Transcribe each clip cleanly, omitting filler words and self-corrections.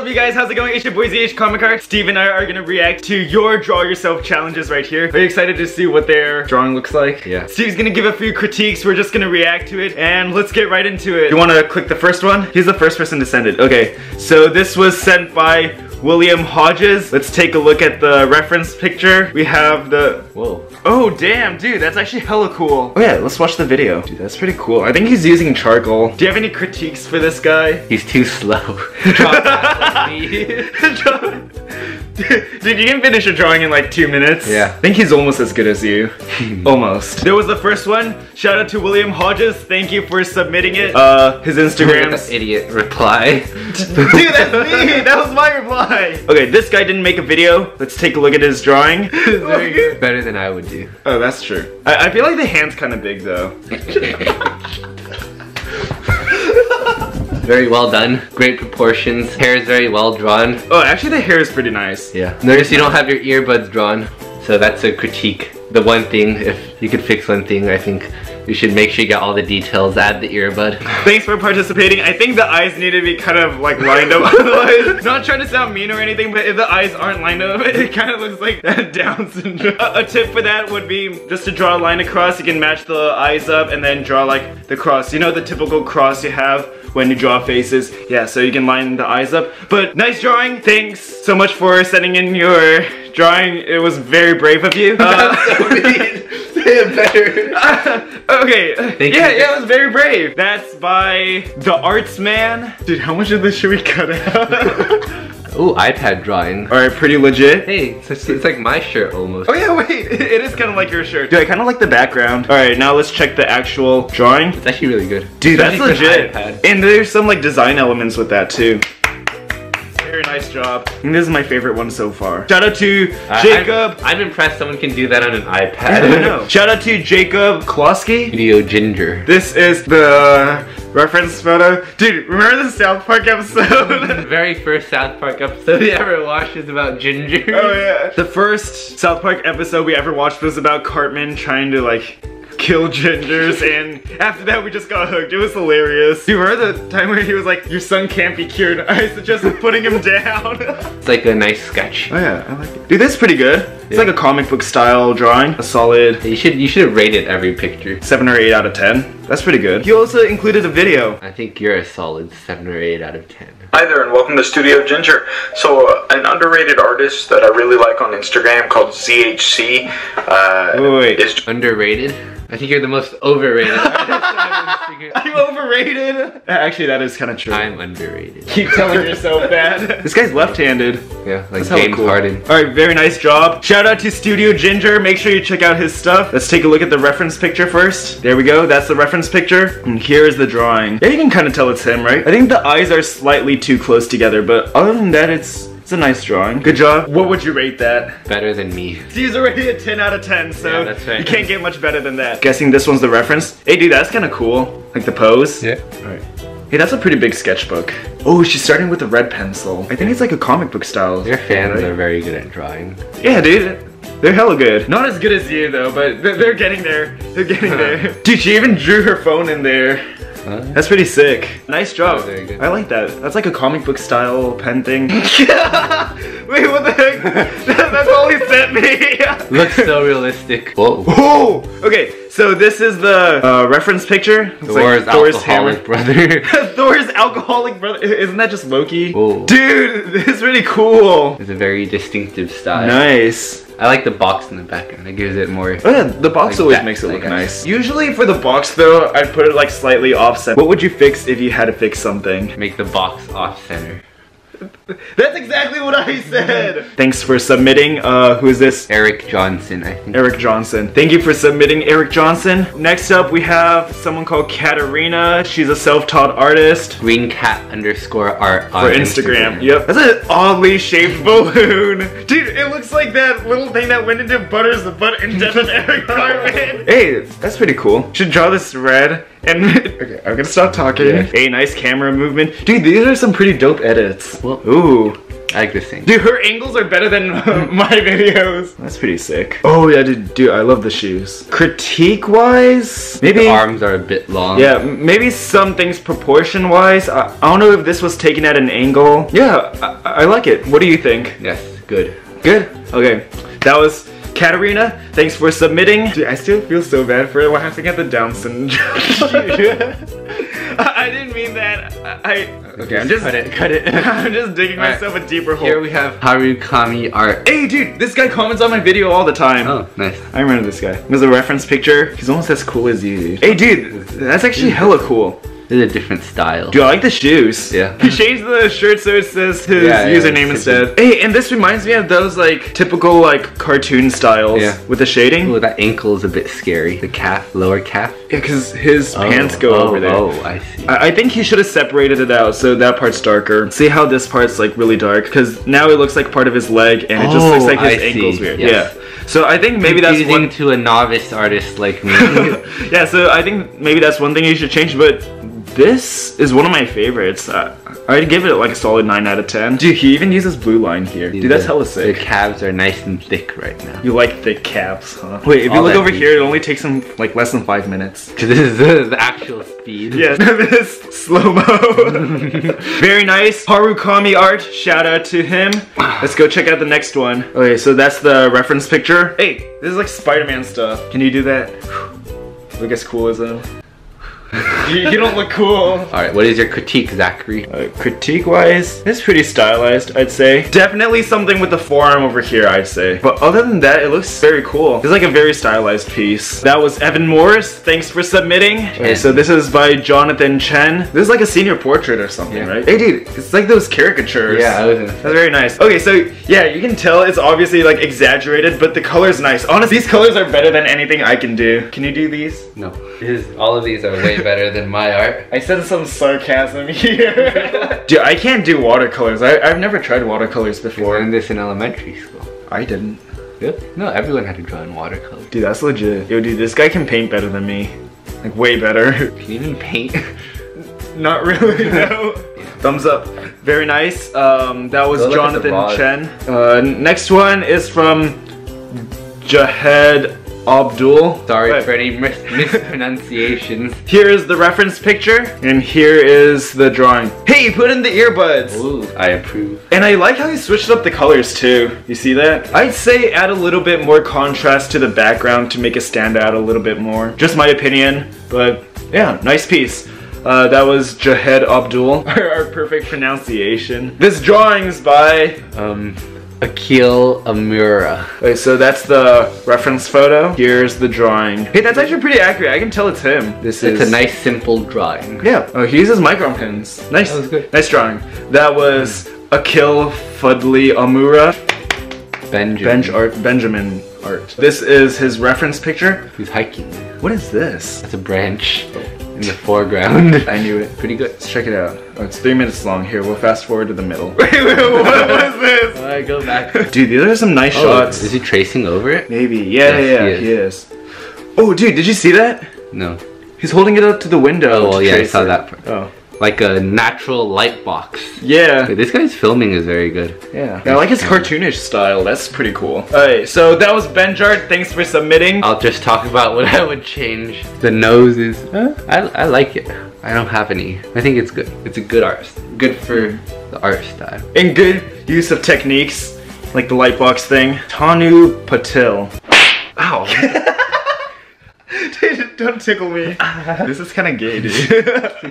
you guys? How's it going? It's your boy ZH Comic Art. Steve and I are gonna react to your draw yourself challenges right here. Are you excited to see what their drawing looks like? Yeah. Steve's gonna give a few critiques. We're just gonna react to it, and let's get right into it. You wanna click the first one? He's the first person to send it. Okay, so this was sent by William Hodges. Let's take a look at the reference picture. We have the... Whoa. Oh damn, dude, that's actually hella cool. Oh yeah, let's watch the video. Dude, that's pretty cool. I think he's using charcoal. Do you have any critiques for this guy? He's too slow. Dude, you can finish a drawing in like 2 minutes. Yeah. I think he's almost as good as you. Almost. There was the first one. Shout out to William Hodges. Thank you for submitting it. His Instagram's... Idiot reply. Dude, that's me. That was my reply. Okay, this guy didn't make a video. Let's take a look at his drawing. Very good. Better than I would do. Oh, that's true. I feel like the hand's kind of big though. Very well done. Great proportions. Hair is very well drawn. Oh, actually the hair is pretty nice. Yeah. Notice you don't have your earbuds drawn. So that's a critique. The one thing, if you could fix one thing, I think you should make sure you get all the details. Add the earbud. Thanks for participating. I think the eyes need to be kind of like lined up otherwise. Not trying to sound mean or anything, but if the eyes aren't lined up, it kind of looks like Down syndrome. A tip for that would be just to draw a line across. You can match the eyes up and then draw like the cross. You know, the typical cross you have when you draw faces. Yeah, so you can line the eyes up. But nice drawing. Thanks so much for sending in your drawing. It was very brave of you. That's so mean. Say it better. Okay. Thank you. Yeah, it was very brave. That's by The Artsman. Dude, how much of this should we cut out? Ooh, iPad drawing. Alright, pretty legit. Hey, it's like my shirt almost. Oh yeah, wait, it is kind of like your shirt. Dude, I kind of like the background. Alright, now let's check the actual drawing. It's actually really good. Dude, that's legit. iPad. And there's some like design elements with that too. Very nice job. I think this is my favorite one so far. Shout out to Jacob. I'm impressed someone can do that on an iPad. I know. Shout out to Jacob Klosky. Video Ginger. This is the reference photo. Dude, remember the South Park episode? The very first South Park episode we ever watched is about Ginger. Oh yeah. The first South Park episode we ever watched was about Cartman trying to like kill gingers, and after that we just got hooked. It was hilarious. You remember the time where he was like, your son can't be cured, I suggest putting him down? It's like a nice sketch. Oh yeah, I like it. Dude, this is pretty good. It's like a comic book style drawing. A solid... You should have rated every picture. 7 or 8 out of 10. That's pretty good. He also included a video. I think you're a solid 7 or 8 out of 10. Hi there and welcome to Studio Ginger. So an underrated artist that I really like on Instagram called ZHC is underrated? I think you're the most overrated artist on Instagram. I'm overrated? Actually, that is kind of true. I'm underrated. Keep telling yourself that. This guy's left-handed. Yeah, like James Harden. Alright, very nice job. Shout out to Studio Ginger. Make sure you check out his stuff. Let's take a look at the reference picture first. There we go. That's the reference picture. And here's the drawing. Yeah, you can kind of tell it's him, right? I think the eyes are slightly too close together, but other than that, it's a nice drawing. Good job. What would you rate that? Better than me. He's already a 10 out of 10, so yeah, that's right. You can't get much better than that. Guessing this one's the reference. Hey dude, that's kind of cool. Like the pose. Yeah. Alright. Hey, that's a pretty big sketchbook. Oh, she's starting with a red pencil. I think it's like a comic book style. Your fans are very good at drawing. Yeah, dude. They're hella good. Not as good as you though, but they're getting there. They're getting there. Dude, she even drew her phone in there. That's pretty sick. Nice job. Very good. I like that. That's like a comic book style pen thing. Wait, what the heck? That's all he sent me. Looks so realistic. Whoa. Whoa. Okay, so this is the reference picture. It's Thor's like alcoholic brother. Thor's alcoholic brother. Isn't that just Loki? Whoa. Dude, this is really cool. It's a very distinctive style. Nice. I like the box in the background. It gives it more. Oh yeah, the box like always that, makes it look I nice. Usually for the box though, I'd put it like slightly offset. What would you fix if you had to fix something? Make the box off center. That's exactly what I said! Thanks for submitting. Who is this? Eric Johnson, I think. Eric Johnson. Thank you for submitting, Eric Johnson. Next up, we have someone called Katarina. She's a self-taught artist. greencat_art on For Instagram. Yep. That's an oddly shaped balloon. Dude, it looks like that little thing that went into Butter's butt and death of Eric Cartman. Hey, that's pretty cool. Should draw this red. And okay, I'm gonna stop talking. Yeah. Hey, nice camera movement. Dude, these are some pretty dope edits. Well, ooh. I like this thing. Dude, her angles are better than my videos. That's pretty sick. Oh yeah, dude, I love the shoes. Critique-wise, maybe... The arms are a bit long. Yeah, maybe some things proportion-wise. I don't know if this was taken at an angle. Yeah, I like it. What do you think? Yes, good. Good? Okay, that was Katarina. Thanks for submitting. Dude, I still feel so bad for laughing at the Down syndrome. I didn't mean that. Okay, I'm just... Cut it. I'm just digging myself a deeper hole. Here we have Harukami art. Hey dude, this guy comments on my video all the time. Oh, nice. I remember this guy. There's a reference picture. He's almost as cool as you, dude. Hey dude, that's actually hella cool. It's a different style. Dude, I like the shoes. Yeah. He changed the shirt so it says his username instead. Hey, and this reminds me of those like typical like cartoon styles with the shading. Oh, that ankle is a bit scary. The calf, lower calf. Yeah, because his pants go over there. Oh, I see. I think he should have separated it out so that part's darker. See how this part's like really dark? Because now it looks like part of his leg and it just looks like his ankle's weird. Yes. Yeah. So I think maybe that's one to a novice artist like me. Yeah, so I think maybe that's one thing you should change, but this is one of my favorites. I'd give it like a solid 9 out of 10. Dude, he even uses blue line here. Dude, that's hella sick. The calves are nice and thick right now. You like thick calves, huh? Wait, if you look over here, it only takes him like less than 5 minutes. This is the actual speed. Yeah, this slow-mo. Very nice. Harukami art, shout out to him. Let's go check out the next one. Okay, so that's the reference picture. Hey, this is like Spider-Man stuff. Can you do that? Look as cool as him. You don't look cool. Alright, what is your critique, Zachary? Critique-wise, it's pretty stylized, I'd say. Definitely something with the forearm over here, I'd say. But other than that, it looks very cool. It's like a very stylized piece. That was Evan Morris. Thanks for submitting. Okay, so this is by Jonathan Chen. This is like a senior portrait or something, right? Hey, dude, it's like those caricatures. Yeah, that's very nice. Okay, so yeah, you can tell it's obviously like exaggerated, but the color's nice. Honestly, these colors are better than anything I can do. Can you do these? No. All of these are way better than my art. I said some sarcasm here. Dude, I can't do watercolors. I've never tried watercolors before. I learned this in elementary school. I didn't. Yep. No, everyone had to draw in watercolor. Dude, that's legit. Yo, dude, this guy can paint better than me. Like, way better. Can you even paint? Not really, no. Thumbs up. Very nice. That was Jonathan Chen. Next one is from Jahed Abdul. Sorry for any mispronunciations. Here is the reference picture, and here is the drawing. Hey, you put in the earbuds. Ooh, I approve. And I like how he switched up the colors too. You see that? I'd say add a little bit more contrast to the background to make it stand out a little bit more. Just my opinion, but yeah, nice piece. That was Jahed Abdul. Our perfect pronunciation. This drawing's by Akil Amura. Okay, so that's the reference photo. Here's the drawing. Hey, that's actually pretty accurate. I can tell it's him. It's a nice, simple drawing. Yeah. Oh, he uses micron pens. Nice. That was good. Nice drawing. That was Akil Fudley Amura. Benjamin art. This is his reference picture. He's hiking. What is this? That's a branch in the foreground. I knew it. Pretty good. Let's check it out. Oh, it's 3 minutes long. Here, we'll fast forward to the middle. Wait, what was this? Alright, go back. Dude, these are some nice shots. Is he tracing over it? Maybe. Yeah, he is. Oh, dude, did you see that? No. He's holding it up to the window. Oh, well, yeah, I saw that part. Oh. Like a natural light box. Yeah. Okay, this guy's filming is very good. Yeah. I like his cartoonish style. That's pretty cool. Alright, so that was Benjart. Thanks for submitting. I'll just talk about what I would change. The nose is... I like it. I don't have any. I think it's good. It's a good art. Good for the art style. And good use of techniques. Like the lightbox thing. Tanu Patil. Ow. Dude, don't tickle me. This is kind of gay, dude.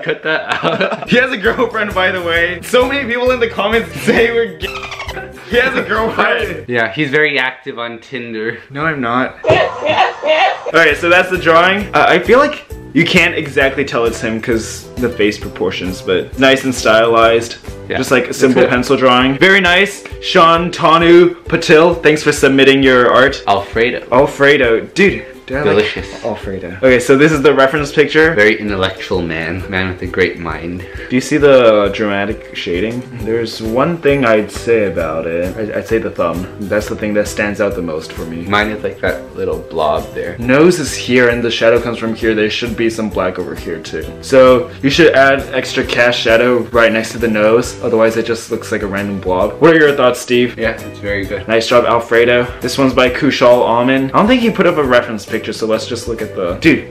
Cut that out. He has a girlfriend, by the way. So many people in the comments say we're gay. He has a girlfriend. Yeah, he's very active on Tinder. No, I'm not. Alright, so that's the drawing. I feel like you can't exactly tell it's him because the face proportions, but nice and stylized. Yeah. Just like a simple pencil drawing. Very nice. Sean Tanu Patil, thanks for submitting your art. Alfredo. Alfredo. Dude, Delicious. Alfredo. Okay, so this is the reference picture. Very intellectual man with a great mind. Do you see the dramatic shading? There's one thing I'd say about it. I'd say the thumb. That's the thing that stands out the most for me. Mine is like that little blob there. Nose is here and the shadow comes from here. There should be some black over here too. So you should add extra cast shadow right next to the nose. Otherwise it just looks like a random blob. What are your thoughts, Steve? Yeah, it's very good. Nice job, Alfredo. This one's by Kushal Almond. I don't think he put up a reference picture, so let's just look at the... Dude,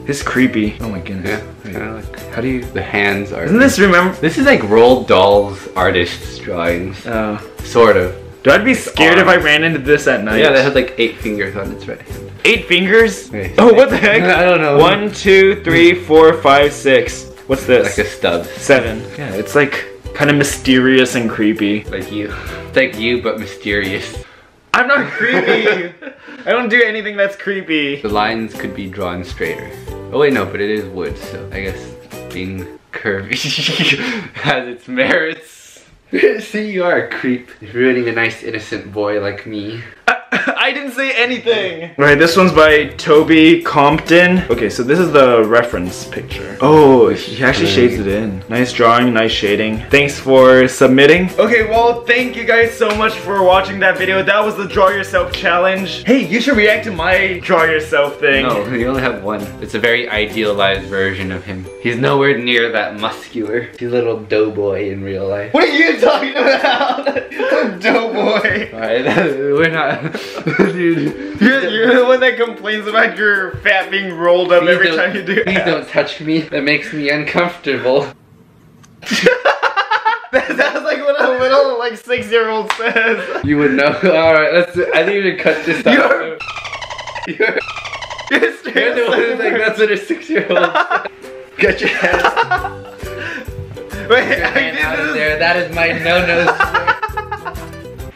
it's creepy. Oh my goodness. Yeah, kind of like... How do you... The hands are... Isn't this, remember... This is like Roald Dahl's artist's drawings. Oh. Sort of. Dude, I'd be scared if I ran into this at night. Yeah, that has like 8 fingers on its right hand. 8 fingers? Okay. Oh, what the heck? I don't know. 1, 2, 3, 4, 5, 6. What's this? Like a stub. 7. Yeah, it's like kind of mysterious and creepy. Like you. It's like you, but mysterious. I'm not creepy. I don't do anything that's creepy. The lines could be drawn straighter. Oh wait, no, but it is wood, so I guess being curvy has its merits. See, you are a creep. You're ruining a nice innocent boy like me. I didn't say anything. Right, this one's by Toby Compton. Okay, so this is the reference picture. Oh, he actually shades it in. Nice drawing, nice shading. Thanks for submitting. Okay, well, thank you guys so much for watching that video. That was the Draw Yourself challenge. Hey, you should react to my Draw Yourself thing. No, you only have one. It's a very idealized version of him. He's nowhere near that muscular. He's a little doughboy in real life. What are you talking about? Doughboy. Alright, we're not... Dude. You're the one that complains about your fat being rolled up every time you do it. Please don't touch me. That makes me uncomfortable. That's like what a little like 6-year-old says. You would know. Alright, I think we should cut this out. You're the one who's like, that's what a 6-year-old says. Get your hand. Wait, Get your hand out of there. That is my no-no.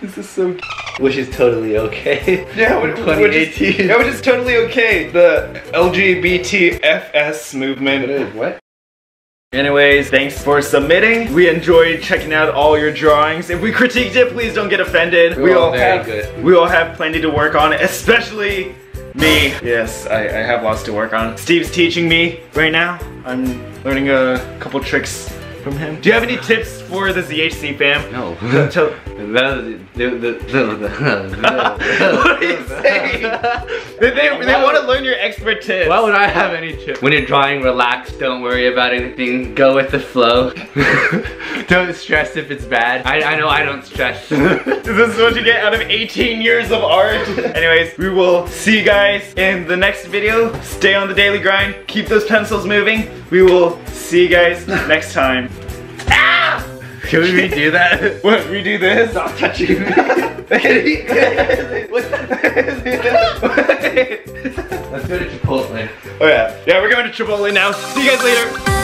This is so which is totally okay. Yeah, in 2018. Which is totally okay. The LGBTFS movement. What? Anyways, thanks for submitting. We enjoyed checking out all your drawings. If we critiqued it, please don't get offended. We all have plenty to work on, especially me. Yes, I have lots to work on. Steve's teaching me right now. I'm learning a couple tricks from him. Do you have any tips for the ZHC fam? No. What are you saying? They want to learn your expert tips. Why would I have any tips? When you're drawing, relax. Don't worry about anything. Go with the flow. Don't stress if it's bad. I know I don't stress. This is what you get out of 18 years of art. Anyways, we will see you guys in the next video. Stay on the daily grind. Keep those pencils moving. We will see you guys next time. Ah! Can we redo that? What, redo this? Stop touching me. Let's go to Chipotle. Oh yeah. Yeah, we're going to Chipotle now. See you guys later.